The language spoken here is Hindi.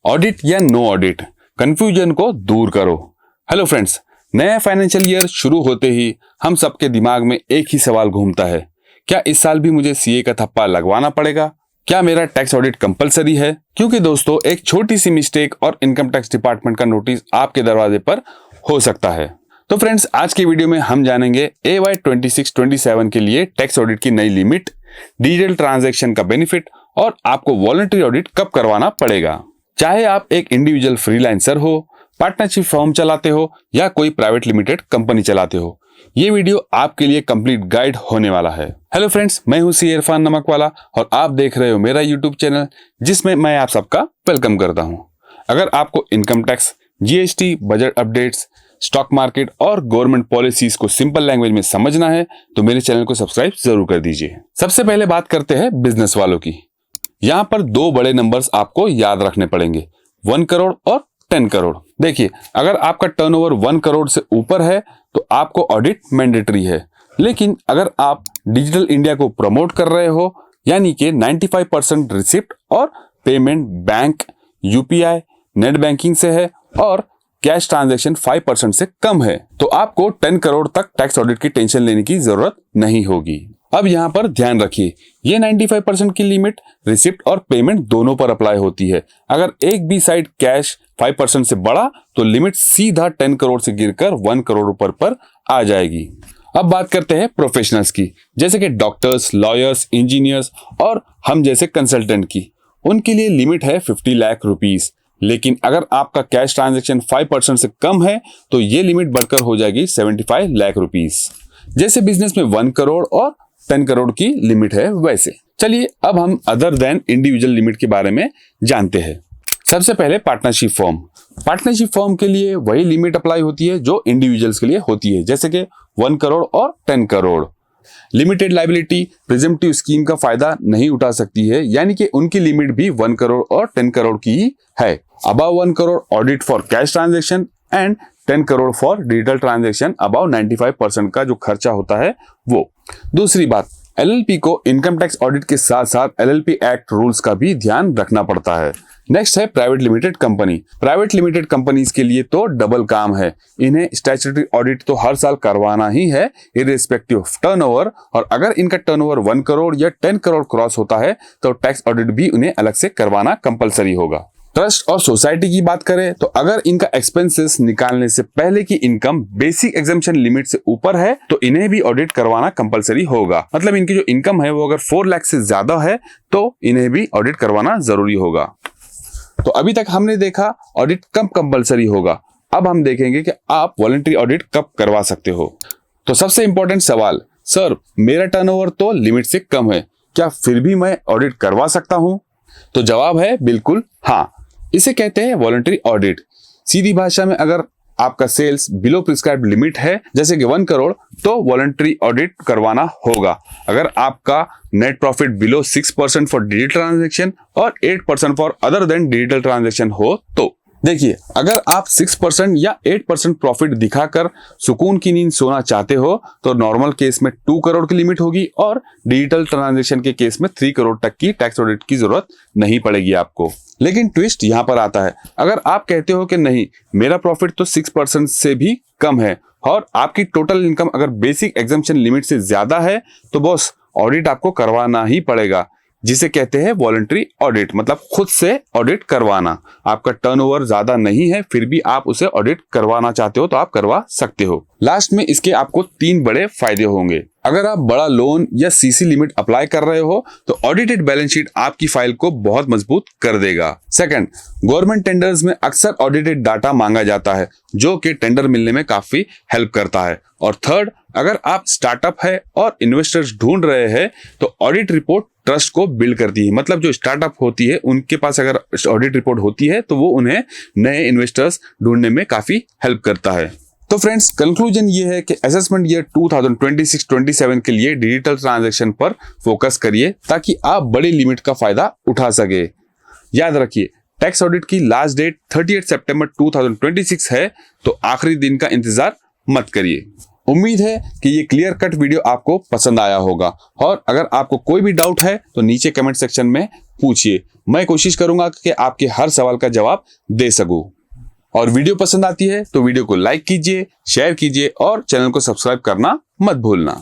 ऑडिट या नो ऑडिट, कंफ्यूजन को दूर करो। हेलो फ्रेंड्स, नया फाइनेंशियल ईयर शुरू होते ही हम सबके दिमाग में एक ही सवाल घूमता है, क्या इस साल भी मुझे सीए का थप्पा लगवाना पड़ेगा? क्या मेरा टैक्स ऑडिट कंपलसरी है? क्योंकि दोस्तों, एक छोटी सी मिस्टेक और इनकम टैक्स डिपार्टमेंट का नोटिस आपके दरवाजे पर हो सकता है। तो फ्रेंड्स, आज की वीडियो में हम जानेंगे AY 26-27 के लिए टैक्स ऑडिट की नई लिमिट, डिजिटल ट्रांजैक्शन का बेनिफिट और आपको वॉलंटरी ऑडिट कब करवाना पड़ेगा। चाहे आप एक इंडिविजुअल फ्रीलांसर हो, पार्टनरशिप फर्म चलाते हो या कोई प्राइवेट लिमिटेड कंपनी चलाते हो, ये वीडियो आपके लिए कंप्लीट गाइड होने वाला है। हेलो फ्रेंड्स, मैं हूं सी इरफान नमकवाला और आप देख रहे हो मेरा यूट्यूब चैनल, जिसमें मैं आप सबका वेलकम करता हूं। अगर आपको income tax, GST, budget updates, stock market और गवर्नमेंट पॉलिसीज को सिंपल लैंग्वेज में समझना है तो मेरे चैनल को सब्सक्राइब जरूर कर दीजिए। सबसे पहले बात करते हैं बिजनेस वालों की। यहाँ पर दो बड़े नंबर्स आपको याद रखने पड़ेंगे, 1 करोड़ और 10 करोड़। देखिए, अगर आपका टर्नओवर 1 करोड़ से ऊपर है तो आपको ऑडिट मैंडेटरी है, लेकिन अगर आप डिजिटल इंडिया को प्रमोट कर रहे हो, यानी कि 95% रिसिप्ट और payment bank, UPI, net banking से है और कैश ट्रांजैक्शन 5% से कम है, तो आपको 10 करोड़ तक टैक्स ऑडिट की टेंशन लेने की जरूरत नहीं होगी। अब यहाँ पर ध्यान रखिए, ये 95% की लिमिट रिसिप्ट और पेमेंट दोनों पर अप्लाई होती है। अगर एक भी साइड कैश 5% से बढ़ा तो लिमिट सीधा 10 करोड़ से गिरकर 1 करोड़ ऊपर पर आ जाएगी। अब बात करते हैं प्रोफेशनल्स की, जैसे कि डॉक्टर्स, लॉयर्स, इंजीनियर्स और हम जैसे कंसल्टेंट की। उनके लिए लिमिट है 50 लाख रुपीज, लेकिन अगर आपका कैश ट्रांजैक्शन 5% से कम है तो ये लिमिट बढ़कर हो जाएगी 75 लाख रुपीज। जैसे बिजनेस में 1 करोड़ और 10 करोड़ की लिमिट है वैसे। चलिए अब हम अदर देन इंडिविजुअल लिमिट के बारे में जानते हैं। सबसे पहले पार्टनरशिप फॉर्म। पार्टनरशिप फॉर्म के लिए वही लिमिट अप्लाई होती है जो इंडिविजुअल्स के लिए होती है, जैसे कि 1 करोड़ और 10 crore. Limited liability presumptive scheme का फायदा नहीं उठा सकती है, यानी कि उनकी लिमिट भी 1 करोड़ और 10 करोड़ की ही है। Above 1 crore audit for cash transaction and 10 crore for digital transaction above 95% का जो खर्चा होता है वो। दूसरी बात, LLP को इनकम टैक्स ऑडिट के साथ साथ LLP एक्ट रूल्स का भी ध्यान रखना पड़ता है। नेक्स्ट है private limited company. Private limited companies के लिए तो डबल काम है, इन्हें स्टैट्यूटरी ऑडिट तो हर साल करवाना ही है इररिस्पेक्टिव ऑफ टर्नओवर, और अगर इनका टर्नओवर 1 करोड़ या 10 करोड़ क्रॉस होता है तो टैक्स ऑडिट भी उन्हें अलग से करवाना कंपलसरी होगा। ट्रस्ट और सोसाइटी की बात करें तो अगर इनका एक्सपेंसेस निकालने से पहले की इनकम बेसिक एग्जम्पशन लिमिट से ऊपर है तो इन्हें भी ऑडिट करवाना कंपलसरी होगा। मतलब इनकी जो इनकम है वो अगर 4 लाख से ज्यादा है तो इन्हें भी ऑडिट करवाना जरूरी होगा। तो अभी तक हमने देखा ऑडिट कब कंपलसरी होगा, अब हम देखेंगे कि आप वॉलंटरी ऑडिट कब करवा सकते हो। तो सबसे इंपॉर्टेंट सवाल, सर मेरा टर्नओवर तो लिमिट से कम है, क्या फिर भी मैं ऑडिट करवा सकता हूं? तो जवाब है बिल्कुल हाँ। इसे कहते हैं वॉलंटरी ऑडिट। सीधी भाषा में अगर आपका सेल्स बिलो प्रिस्क्राइब्ड लिमिट है, जैसे कि 1 करोड़, तो वॉलंटरी ऑडिट करवाना होगा। अगर आपका net profit below 6% for digital transaction और 8% for other than digital transaction हो तो। देखिए, अगर आप 6% या 8% प्रॉफिट दिखाकर सुकून की नींद सोना चाहते हो तो नॉर्मल केस में 2 करोड़ की लिमिट होगी और डिजिटल ट्रांजैक्शन के केस में 3 करोड़ तक की टैक्स ऑडिट की जरूरत नहीं पड़ेगी आपको। लेकिन ट्विस्ट यहां पर आता है, अगर आप कहते हो कि नहीं मेरा प्रॉफिट तो 6% से भी कम है और आपकी टोटल इनकम अगर बेसिक एग्जम्पशन लिमिट से ज्यादा है तो बॉस ऑडिट आपको करवाना ही पड़ेगा, जिसे कहते हैं वॉलंटरी ऑडिट। मतलब खुद से ऑडिट करवाना। आपका टर्नओवर ज्यादा नहीं है फिर भी आप उसे ऑडिट करवाना चाहते हो तो आप करवा सकते हो। लास्ट में इसके आपको 3 बड़े फायदे होंगे। अगर आप बड़ा लोन या CC लिमिट अप्लाई कर रहे हो तो ऑडिटेड बैलेंस शीट आपकी फाइल को बहुत मजबूत कर देगा। सेकंड, गवर्नमेंट टेंडर्स में अक्सर ऑडिटेड डाटा मांगा जाता है जो कि टेंडर मिलने में काफी हेल्प करता है। और थर्ड, अगर आप स्टार्टअप है और इन्वेस्टर्स ढूंढ रहे हैं तो ऑडिट रिपोर्ट ट्रस्ट को बिल्ड करती है। मतलब जो स्टार्टअप होती है उनके पास अगर ऑडिट रिपोर्ट होती है तो वो उन्हें नए इन्वेस्टर्स ढूंढने में काफी हेल्प करता है। तो फ्रेंड्स, कंक्लूजन ये है कि असेसमेंट ईयर 2026-27 के लिए डिजिटल ट्रांजैक्शन पर फोकस करिए ताकि आप बड़ी लिमिट का फायदा उठा सके। याद रखिए, टैक्स ऑडिट की लास्ट डेट 38 सितंबर 2026 है, तो आखिरी दिन का इंतजार मत करिए। उम्मीद है कि ये क्लियर कट वीडियो आपको पसंद आया होगा और अगर आपको कोई भी डाउट है तो नीचे कमेंट सेक्शन में पूछिए। मैं कोशिश करूंगा कि आपके हर सवाल का जवाब दे सकूं। और वीडियो पसंद आती है तो वीडियो को लाइक कीजिए, शेयर कीजिए और चैनल को सब्सक्राइब करना मत भूलना।